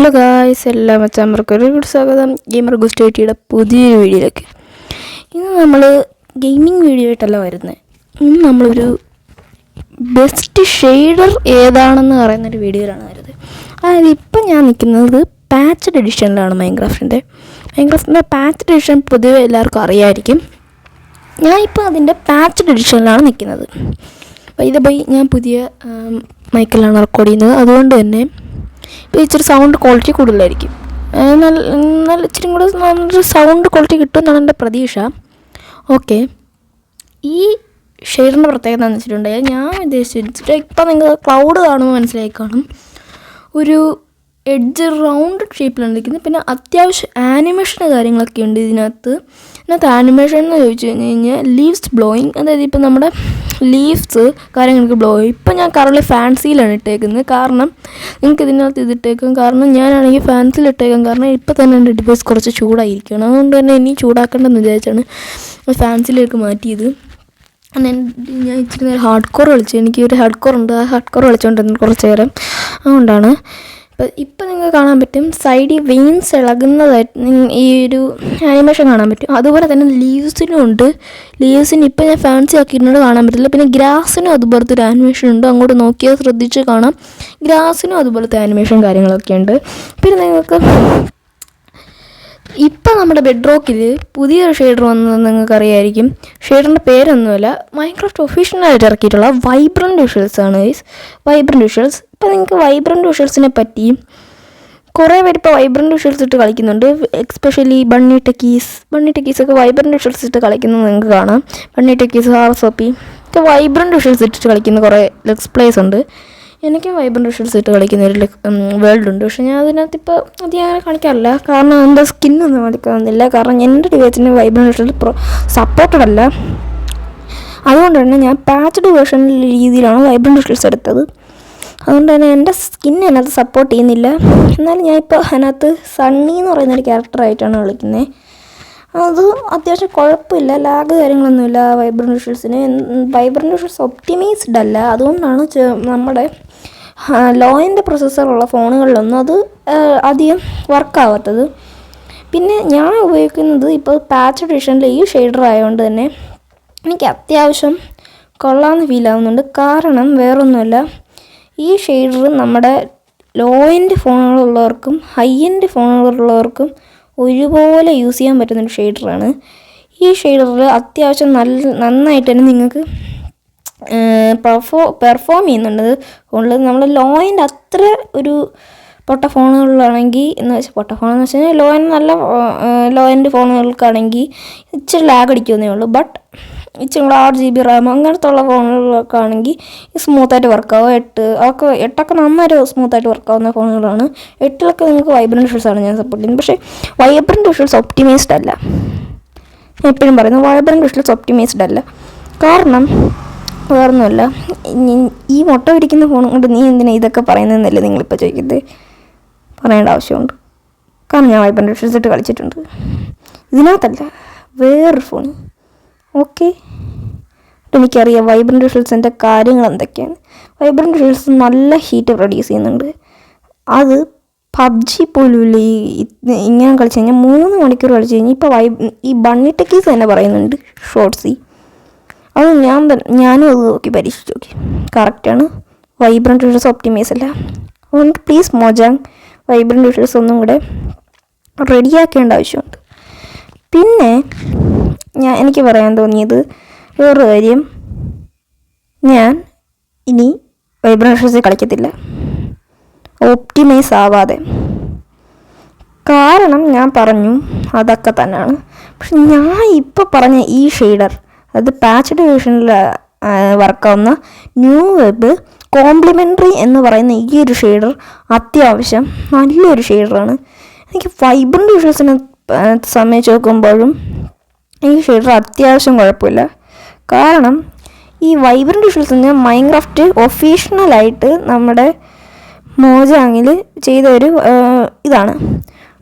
Hello guys, എല്ലാ മച്ചാന്മാർക്കും ഒരു സ്വാഗതം ഗെയിമർ ഗുസ്റ്റേറ്റിയുടെ പുതിയൊരു വീഡിയോയിലേക്ക്. ഇന്ന് നമ്മൾ ഗെയിമിംഗ് വീഡിയോ ആയിട്ടല്ല വരുന്നത്. ഇന്ന് നമ്മളൊരു ബെസ്റ്റ് ഷെയ്ഡർ ഏതാണെന്ന് പറയുന്നൊരു വീഡിയോയിലാണ് വരുന്നത്. അതായത് ഇപ്പം ഞാൻ നിൽക്കുന്നത് പാച്ച്ഡ് എഡിഷനിലാണ്. മൈൻക്രാഫ്റ്റിൻ്റെ പാച്ച്ഡ് എഡിഷൻ പൊതുവെ എല്ലാവർക്കും അറിയാമായിരിക്കും. ഞാനിപ്പോൾ അതിൻ്റെ പാച്ച്ഡ് എഡിഷനിലാണ് നിൽക്കുന്നത്. ഇതുപോയി ഞാൻ പുതിയ മൈക്കിലാണ് റെക്കോർഡ് ചെയ്യുന്നത്. അതുകൊണ്ട് തന്നെ ഇപ്പോൾ ഇച്ചിരി സൗണ്ട് ക്വാളിറ്റി കൂടുതലായിരിക്കും. നല്ല ഇച്ചിരി കൂടെ നല്ലൊരു സൗണ്ട് ക്വാളിറ്റി കിട്ടുമെന്നാണ് എൻ്റെ പ്രതീക്ഷ. ഓക്കെ, ഈ ഷെയ്ഡിൻ്റെ പ്രത്യേകത എന്താണെന്ന് വെച്ചിട്ടുണ്ടെങ്കിൽ, ഞാൻ ഉദ്ദേശിച്ചിട്ട് ഇപ്പം നിങ്ങൾ ക്ലൗഡ് കാണുമ്പോൾ മനസ്സിലായി കാണും, ഒരു എഡ്ജ് റൗണ്ട് ഷേപ്പിലാണ് ഇരിക്കുന്നത്. പിന്നെ അത്യാവശ്യം ആനിമേഷൻ കാര്യങ്ങളൊക്കെ ഉണ്ട് ഇതിനകത്ത്. ആനിമേഷൻ എന്ന് ചോദിച്ചു കഴിഞ്ഞാൽ ലീവ്സ് ബ്ലോയിങ്, അതായത് ഇപ്പം നമ്മുടെ ലീവ്സ് കാര്യങ്ങൾക്ക് ബ്ലോ ചെയ്യും. ഇപ്പം ഞാൻ കറൻറ്റ്ലി ഫാൻസിയിലാണ് ഇട്ടേക്കുന്നത്. കാരണം നിങ്ങൾക്ക് ഇതിനകത്ത് ഇതിട്ടേക്കും, കാരണം ഞാനാണെങ്കിൽ ഫാൻസിയിൽ ഇട്ടേക്കും. കാരണം ഇപ്പം തന്നെ എൻ്റെ ഡിവൈസ് കുറച്ച് ചൂടായിരിക്കണം. അതുകൊണ്ട് തന്നെ ഇനി ചൂടാക്കേണ്ടെന്ന് വിചാരിച്ചാണ് ഫാൻസിയിലേക്ക് മാറ്റിയത്. ഞാൻ ഇച്ചിരി നേരം ഹാർഡ് കോർ കളിച്ചു. എനിക്കൊരു ഹാർഡ് കോർ ഉണ്ട്. ആ ഹാർഡ് കോർ കളിച്ചുകൊണ്ടിരുന്നു കുറച്ച് നേരം. അതുകൊണ്ടാണ് ഇപ്പം നിങ്ങൾക്ക് കാണാൻ പറ്റും സൈഡിൽ വെയിൻസ് ഇളകുന്നതായിട്ട് ഈ ഒരു ആനിമേഷൻ കാണാൻ പറ്റും. അതുപോലെ തന്നെ ലീവ്സിനും ഉണ്ട്. ലീവ്സിന് ഇപ്പം ഞാൻ ഫാൻസി ആക്കിയിട്ടുണ്ട്, കാണാൻ പറ്റില്ല. പിന്നെ ഗ്രാസിനും അതുപോലത്തെ ഒരു ആനിമേഷൻ ഉണ്ട്. അങ്ങോട്ട് നോക്കിയാൽ ശ്രദ്ധിച്ച് കാണാം. ഗ്രാസിനും അതുപോലത്തെ ആനിമേഷൻ കാര്യങ്ങളൊക്കെ ഉണ്ട്. പിന്നെ നിങ്ങൾക്ക് ഇപ്പം നമ്മുടെ ബെഡ്റോക്കിൽ പുതിയൊരു ഷെയ്ഡർ വന്നതെന്ന് നിങ്ങൾക്ക് അറിയാമായിരിക്കും. ഷെയ്ഡറിൻ്റെ പേരൊന്നുമല്ല, മൈൻക്രാഫ്റ്റ് ഒഫീഷ്യലായിട്ട് ഇറക്കിയിട്ടുള്ള വൈബ്രൻറ്റ് വിഷ്വൽസ് ആണ് ഗൈസ്. Vibrant visuals. ഇപ്പോൾ നിങ്ങൾക്ക് വൈബ്രൻറ്റ് വിഷ്വൽസിനെ പറ്റി കുറേ പേര് ഇപ്പോൾ വൈബ്രൻറ്റ് വിഷ്വൽസ് ഇട്ട് കളിക്കുന്നുണ്ട്. എക്സ്പെഷ്യലി ബണ്ണി ടെക്കീസൊക്കെ വൈബ്രൻറ്റ് വിഷ്വൽസ് ഇട്ട് കളിക്കുന്നത് നിങ്ങൾക്ക് കാണാം. ബണ്ണി ടെക്കീസ്, RSOP ഒക്കെ വൈബ്രൻറ്റ് വിഷ്വൽസ് ഇട്ടിട്ട് കളിക്കുന്ന കുറേ ലെറ്റ്സ് പ്ലേസ് ഉണ്ട്. എനിക്കും വൈബ്രൻറ്റ് വിഷ്വൽസ് ഇട്ട് കളിക്കുന്ന ഒരു വേൾഡ് ഉണ്ട്. പക്ഷേ ഞാൻ അതിനകത്ത് ഇപ്പോൾ അധികം അങ്ങനെ കളിക്കാറില്ല. കാരണം എൻ്റെ സ്കിന്നൊന്നും കളിക്കാവുന്നില്ല. കാരണം എൻ്റെ ഡിവൈസിന് വൈബ്രൻറ്റ് വിഷ്വൽസ് സപ്പോർട്ടഡ് അല്ല. അതുകൊണ്ട് തന്നെ ഞാൻ പാച്ച്ഡ് വേർഷൻ രീതിയിലാണ് വൈബ്രൻറ്റ് വിഷ്വൽസ് എടുത്തത്. അതുകൊണ്ട് തന്നെ എൻ്റെ സ്കിൻ അതിനകത്ത് സപ്പോർട്ട് ചെയ്യുന്നില്ല. എന്നാലും ഞാനിപ്പോൾ അതിനകത്ത് സണ്ണി എന്ന് പറയുന്നൊരു ക്യാരക്ടറായിട്ടാണ് കളിക്കുന്നത്. അത് അത്യാവശ്യം കുഴപ്പമില്ല, ലാഗ് കാര്യങ്ങളൊന്നുമില്ല വൈബ്രൻറ്റ് വിഷ്വൽസിന്. വൈബ്രൻറ്റ് വിഷ്വൽസ് ഒപ്റ്റിമൈസ്ഡ് അല്ല. അതുകൊണ്ടാണ് നമ്മുടെ ലോ എൻഡ് പ്രൊസസ്സറുള്ള ഫോണുകളിലൊന്നും അത് അധികം വർക്കാവാത്തത്. പിന്നെ ഞാൻ ഉപയോഗിക്കുന്നത് ഇപ്പോൾ പാച്ച് എഡിഷനിൽ ഈ ഷെയ്ഡർ ആയതുകൊണ്ട് തന്നെ എനിക്ക് അത്യാവശ്യം കൊള്ളാമെന്ന് ഫീൽ ആവുന്നുണ്ട്. കാരണം വേറൊന്നുമില്ല, ഈ ഷെയ്ഡർ നമ്മുടെ ലോ എൻഡ് ഫോണുകളുള്ളവർക്കും ഹൈ എൻഡ് ഫോണുകളുള്ളവർക്കും ഒരുപോലെ യൂസ് ചെയ്യാൻ പറ്റുന്നൊരു ഷെയ്ഡറാണ്. ഈ ഷെയ്ഡറിൽ അത്യാവശ്യം നന്നായിട്ട് തന്നെ നിങ്ങൾക്ക് പെർഫോം ചെയ്യുന്നുണ്ട്. ഉള്ളത് നമ്മൾ ലോ എൻഡ് അത്ര ഒരു പൊട്ട ഫോണുകളിലാണെങ്കിൽ ഫോണെന്ന് വെച്ച് കഴിഞ്ഞാൽ ലോ എൻഡ് ഫോണുകൾക്കാണെങ്കിൽ ഇച്ചിരി ലാഗ് അടിക്കുന്നേ ഉള്ളൂ. ബട്ട് ഇച്ചിരി 6GB റാം അങ്ങനത്തെ ഉള്ള ഫോണുകളൊക്കെ ആണെങ്കിൽ സ്മൂത്തായിട്ട് വർക്കാവും. 8ഒക്കെ നന്നായിട്ട് സ്മൂത്തായിട്ട് വർക്കാവുന്ന ഫോണുകളാണ്. 8ലൊക്കെ നിങ്ങൾക്ക് വൈബ്രൻറ്റ് വിഷ്വൽസാണ് ഞാൻ സപ്പോർട്ട് ചെയ്യുന്നത്. പക്ഷേ വൈബ്രൻറ്റ് വിഷ്വൽസ് ഒപ്റ്റിമൈസ്ഡ് അല്ല. ഞാൻ എപ്പോഴും പറയുന്നത് വൈബ്രൻറ്റ് വിഷ്വൽസ് ഒപ്റ്റിമൈസ്ഡ് അല്ല. കാരണം വേറൊന്നുമല്ല, ഈ മുട്ട പിടിക്കുന്ന ഫോൺ കൊണ്ട് നീ എന്തിനാണ് ഇതൊക്കെ പറയുന്നതെന്നല്ലേ നിങ്ങളിപ്പോൾ ചോദിക്കുന്നത്. പറയേണ്ട ആവശ്യമുണ്ട്. കാരണം ഞാൻ വൈബ്രൻറ്റ് വിഷ്വൽസ് ഇട്ട് കളിച്ചിട്ടുണ്ട്. ഇതിനകത്തല്ല, വേറൊരു ഫോൺ. ഓക്കെ, എനിക്കറിയാം വൈബ്രൻറ്റ് വിഷ്വൽസിൻ്റെ കാര്യങ്ങൾ എന്തൊക്കെയാണ്. വൈബ്രൻറ്റ് വിഷ്വൽസ് നല്ല ഹീറ്റ് പ്രൊഡ്യൂസ് ചെയ്യുന്നുണ്ട്. അത് PUBG പോലും ഇങ്ങനെ കളിച്ച് കഴിഞ്ഞാൽ 3 മണിക്കൂർ കളിച്ച് കഴിഞ്ഞാൽ ഇപ്പോൾ ഈ ബണ്ണി ടെക്കീസ് തന്നെ പറയുന്നുണ്ട് ഷോർട്സി. അത് ഞാനും അത് നോക്കി പരീക്ഷിച്ച് നോക്കി. കറക്റ്റാണ്, വൈബ്രൻറ്റ് വിഷ്വൽസ് ഒപ്റ്റിമൈസ് അല്ല. അതുകൊണ്ട് പ്ലീസ് മോജാങ് വൈബ്രൻറ്റ് വിഷ്വൽസ് ഒന്നും കൂടെ റെഡിയാക്കേണ്ട ആവശ്യമുണ്ട്. പിന്നെ എനിക്ക് പറയാൻ തോന്നിയത് വേറൊരു കാര്യം, ഞാൻ ഇനി വൈബ്രൻറ്റ് വിഷ്വൽസ് കളിക്കത്തില്ല ഒപ്റ്റിമൈസ് ആവാതെ. കാരണം ഞാൻ പറഞ്ഞു അതൊക്കെ തന്നെയാണ്. പക്ഷെ ഞാൻ ഇപ്പോൾ പറഞ്ഞ ഈ ഷെയ്ഡർ, അത് പാച്ച്ഡ് വേർഷനിൽ വർക്കാവുന്ന ന്യൂ വെബ് കോംപ്ലിമെൻ്ററി എന്ന് പറയുന്ന ഈ ഒരു ഷെയ്ഡർ അത്യാവശ്യം നല്ലൊരു ഷെയ്ഡറാണ്. എനിക്ക് വൈബ്രൻറ്റ് വിഷ്വൽസിനെ സംബന്ധിച്ച് നോക്കുമ്പോഴും ഈ ഷെയ്ഡർ അത്യാവശ്യം കുഴപ്പമില്ല. കാരണം ഈ വൈബ്രൻറ്റ് വിഷ്വൽസ് എന്ന് പറഞ്ഞാൽ മൈൻക്രാഫ്റ്റ് ഒഫീഷ്യലായിട്ട് നമ്മുടെ മോജാങ്ങിൽ ചെയ്ത ഒരു ഇതാണ്.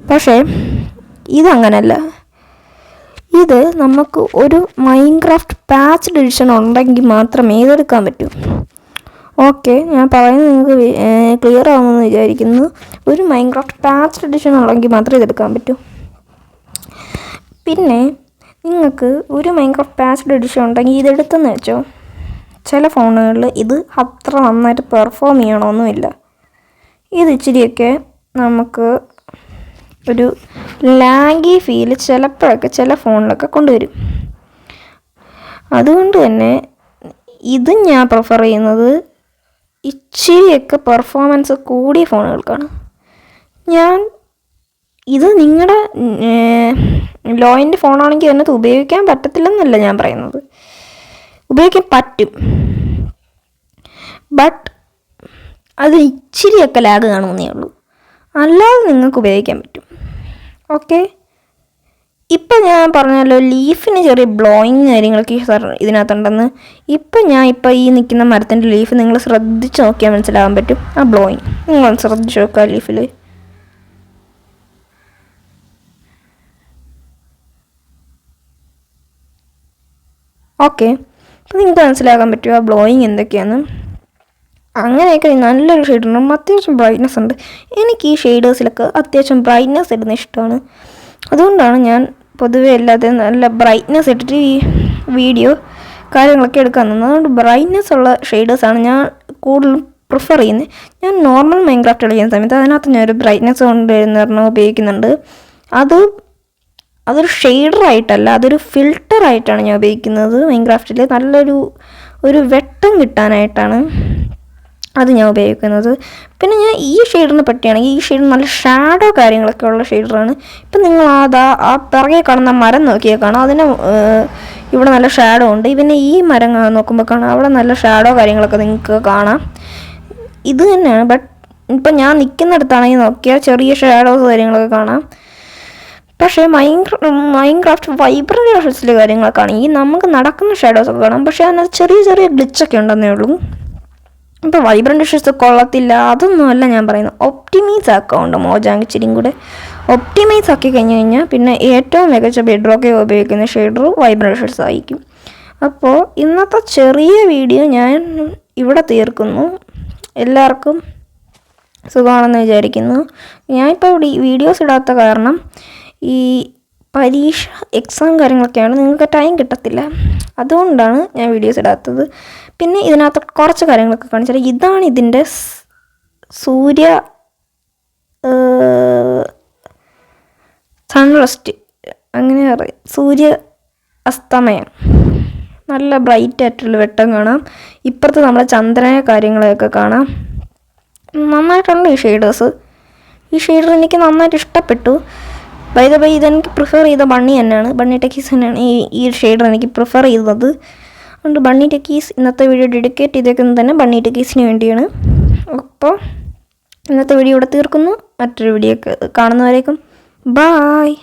പക്ഷേ ഇതങ്ങനല്ല. ഇത് നമുക്ക് ഒരു മൈൻക്രാഫ്റ്റ് പാച്ച്ഡ് എഡിഷൻ ഉണ്ടെങ്കിൽ മാത്രമേ ഇതെടുക്കാൻ പറ്റൂ. ഓക്കെ, ഞാൻ പറയുന്നത് നിങ്ങൾക്ക് ക്ലിയർ ആവുമെന്ന് വിചാരിക്കുന്നു. ഒരു മൈൻക്രാഫ്റ്റ് പാച്ച്ഡ് എഡിഷൻ ഉള്ളെങ്കിൽ മാത്രമേ ഇതെടുക്കാൻ പറ്റൂ. പിന്നെ നിങ്ങൾക്ക് ഒരു മൈൻക്രാഫ്റ്റ് പാച്ച്ഡ് എഡിഷൻ ഉണ്ടെങ്കിൽ ഇതെടുത്തെന്ന് വെച്ചോ, ചില ഫോണുകളിൽ ഇത് അത്ര നന്നായിട്ട് പെർഫോം ചെയ്യണമെന്നുമില്ല. ഇത് ഇച്ചിരിയൊക്കെ നമുക്ക് ഒരു ലാഗി ഫീൽ ചിലപ്പോഴൊക്കെ ചില ഫോണിലൊക്കെ കൊണ്ടുവരും. അതുകൊണ്ട് തന്നെ ഇത് ഞാൻ പ്രിഫർ ചെയ്യുന്നത് ഇച്ചിരിയൊക്കെ പെർഫോമൻസ് കൂടിയ ഫോണുകൾക്കാണ്. ഇത് നിങ്ങളുടെ ലോയിൻ്റെ ഫോണാണെങ്കിൽ അതിനകത്ത് ഉപയോഗിക്കാൻ പറ്റത്തില്ലെന്നല്ല ഞാൻ പറയുന്നത്, ഉപയോഗിക്കാൻ പറ്റും. ബട്ട് അത് ഇച്ചിരിയൊക്കെ ലാഗ് കാണുമെന്നേ ഉള്ളൂ, അല്ലാതെ നിങ്ങൾക്ക് ഉപയോഗിക്കാൻ പറ്റും. ഓക്കെ, ഇപ്പം ഞാൻ പറഞ്ഞല്ലോ ലീഫിന് ചെറിയ ബ്ലോയിങ് കാര്യങ്ങളൊക്കെ ഇതിനകത്തുണ്ടെന്ന്. ഇപ്പം ഈ നിൽക്കുന്ന മരത്തിൻ്റെ ലീഫ് നിങ്ങൾ ശ്രദ്ധിച്ച് നോക്കിയാൽ മനസ്സിലാകാൻ പറ്റും ആ ബ്ലോയിങ്. നിങ്ങൾ ശ്രദ്ധിച്ച് നോക്കുക ലീഫിൽ. ഓക്കെ, അപ്പോൾ നിങ്ങൾക്ക് മനസ്സിലാക്കാൻ പറ്റും ആ ബ്ലോയിങ് എന്തൊക്കെയാണ്. അങ്ങനെയൊക്കെ നല്ലൊരു ഷെയ്ഡുണ്ട്, അത്യാവശ്യം ബ്രൈറ്റ്നസ് ഉണ്ട്. എനിക്ക് ഈ ഷെയ്ഡേഴ്സിലൊക്കെ അത്യാവശ്യം ബ്രൈറ്റ്നസ് ഇടുന്ന ഇഷ്ടമാണ്. അതുകൊണ്ടാണ് ഞാൻ പൊതുവെ എല്ലാത്തിനും നല്ല ബ്രൈറ്റ്നസ് ഇട്ടിട്ട് ഈ വീഡിയോ കാര്യങ്ങളൊക്കെ എടുക്കാൻ തന്നത്. അതുകൊണ്ട് ബ്രൈറ്റ്നസ് ഉള്ള ഷെയ്ഡേഴ്സാണ് ഞാൻ കൂടുതലും പ്രിഫർ ചെയ്യുന്നത്. ഞാൻ നോർമൽ മൈൻക്രാഫ്റ്റ് കളിക്കുന്ന സമയത്ത് അതിനകത്ത് ഞാനൊരു ബ്രൈറ്റ്നസ് കൊണ്ടുവരുന്ന ഉപയോഗിക്കുന്നുണ്ട്. അതൊരു ഷെയ്ഡറായിട്ടല്ല, അതൊരു ഫിൽറ്ററായിട്ടാണ് ഞാൻ ഉപയോഗിക്കുന്നത്. മൈൻക്രാഫ്റ്റിൽ നല്ലൊരു വെട്ടം കിട്ടാനായിട്ടാണ് അത് ഞാൻ ഉപയോഗിക്കുന്നത്. പിന്നെ ഞാൻ ഈ ഷെയ്ഡിനെ പറ്റിയാണെങ്കിൽ ഈ ഷെയ്ഡ് നല്ല ഷാഡോ കാര്യങ്ങളൊക്കെ ഉള്ള ഷെയ്ഡറാണ്. ഇപ്പം നിങ്ങൾ ആ പിറകെ കാണുന്ന മരം നോക്കിയാൽ കാണാം, അതിന് ഇവിടെ നല്ല ഷാഡോ ഉണ്ട്. പിന്നെ ഈ മരം നോക്കുമ്പോൾ കാണാം അവിടെ നല്ല ഷാഡോ കാര്യങ്ങളൊക്കെ നിങ്ങൾക്ക് കാണാം. ഇത് തന്നെയാണ്. ബട്ട് ഇപ്പം ഞാൻ നിൽക്കുന്നിടത്താണെങ്കിൽ നോക്കിയാൽ ചെറിയ ഷാഡോസ് കാര്യങ്ങളൊക്കെ കാണാം. പക്ഷേ മൈൻക്രാഫ്റ്റ് വൈബ്രൻ്റ് ഷെയ്ഡ്സിലെ കാര്യങ്ങളൊക്കെ ആണെങ്കിൽ നമുക്ക് നടക്കുന്ന ഷാഡോസൊക്കെ കാണാം. പക്ഷേ അതിനകത്ത് ചെറിയ ചെറിയ ഗ്ലിച്ചൊക്കെ ഉണ്ടെന്നേ ഉള്ളൂ. ഇപ്പോൾ വൈബ്രൻ്റ് ഷെയ്ഡ്സ് കൊള്ളത്തില്ല അതൊന്നുമല്ല ഞാൻ പറയുന്നത്. ഒപ്റ്റിമൈസ് ആക്കാറുണ്ട് മോജാങ് ഇച്ചിരിയും കൂടെ ഒപ്റ്റിമൈസ് ആക്കി കഴിഞ്ഞാൽ പിന്നെ ഏറ്റവും മികച്ച ബെഡ്റോക്കെ ഉപയോഗിക്കുന്ന ഷെയ്ഡർ വൈബ്രൻ്റ് ഷെയ്ഡ്സ് ആയിരിക്കും. അപ്പോൾ ഇന്നത്തെ ചെറിയ വീഡിയോ ഞാൻ ഇവിടെ തീർക്കുന്നു. എല്ലാവർക്കും സുഖമാണെന്ന് വിചാരിക്കുന്നു. ഞാനിപ്പോൾ ഇവിടെ വീഡിയോസ് ഇടാത്ത കാരണം ഈ പരീക്ഷ എക്സാം കാര്യങ്ങളൊക്കെയാണ്, നിങ്ങൾക്ക് ടൈം കിട്ടത്തില്ല, അതുകൊണ്ടാണ് ഞാൻ വീഡിയോസ് ഇടാത്തത്. പിന്നെ ഇതിനകത്ത് കുറച്ച് കാര്യങ്ങളൊക്കെ കാണിച്ചാൽ ഇതാണ് ഇതിൻ്റെ സൺറസ്റ്റ് അങ്ങനെ പറയും, സൂര്യ അസ്തമയം. നല്ല ബ്രൈറ്റ് ആയിട്ടുള്ള വെട്ടം കാണാം. ഇപ്പുറത്ത് നമ്മളെ ചന്ദ്രനെ കാര്യങ്ങളെയൊക്കെ കാണാം. നന്നായിട്ടുണ്ട് ഈ ഷെയ്ഡേഴ്സ്. ഈ ഷെയ്ഡർ എനിക്ക് നന്നായിട്ട് ഇഷ്ടപ്പെട്ടു. ബൈ ഇതെനിക്ക് പ്രിഫർ ചെയ്ത ബണ്ണി തന്നെയാണ്, ബണ്ണി ടെക്കീസ് തന്നെയാണ് ഈ ഷെയ്ഡർ എനിക്ക് പ്രിഫർ ചെയ്തത്. അതുകൊണ്ട് ബണ്ണി ടെക്കീസ് ഇന്നത്തെ വീഡിയോ ഡെഡിക്കേറ്റ് ചെയ്തേക്കുന്നത് തന്നെ ബണ്ണി ടെക്കീസിന് വേണ്ടിയാണ്. അപ്പോൾ ഇന്നത്തെ വീഡിയോ ഇവിടെ തീർക്കുന്നു. മറ്റൊരു വീഡിയോ കാണുന്നവരേക്കും ബായ്.